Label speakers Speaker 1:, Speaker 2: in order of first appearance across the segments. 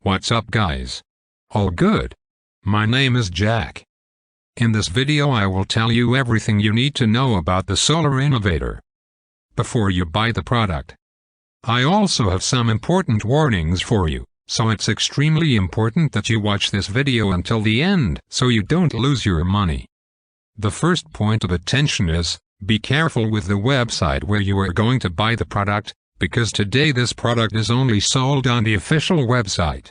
Speaker 1: What's up guys? All good? My name is Jack. In this video I will tell you everything you need to know about the Solar Innovator before you buy the product. I also have some important warnings for you, so it's extremely important that you watch this video until the end so you don't lose your money. The first point of attention is, be careful with the website where you are going to buy the product, because today this product is only sold on the official website.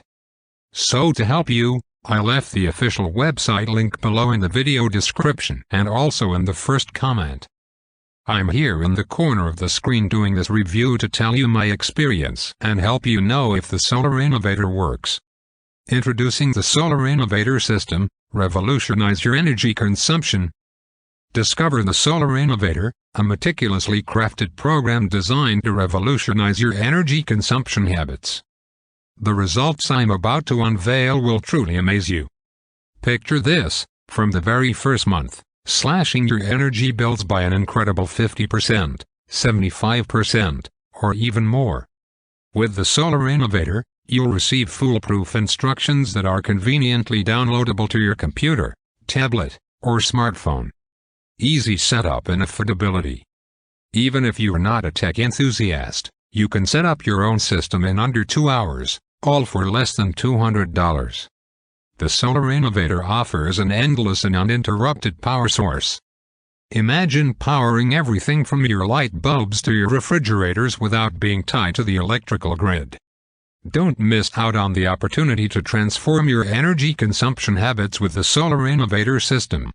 Speaker 1: So to help you, I left the official website link below in the video description and also in the first comment. I'm here in the corner of the screen doing this review to tell you my experience and help you know if the Solar Innovator works. Introducing the Solar Innovator system, revolutionize your energy consumption. Discover the Solar Innovator, a meticulously crafted program designed to revolutionize your energy consumption habits. The results I'm about to unveil will truly amaze you. Picture this, from the very first month, slashing your energy bills by an incredible 50%, 75%, or even more. With the Solar Innovator, you'll receive foolproof instructions that are conveniently downloadable to your computer, tablet, or smartphone. Easy setup and affordability. Even if you're not a tech enthusiast, you can set up your own system in under 2 hours, all for less than $200. The Solar Innovator offers an endless and uninterrupted power source. Imagine powering everything from your light bulbs to your refrigerators without being tied to the electrical grid. Don't miss out on the opportunity to transform your energy consumption habits with the Solar Innovator system.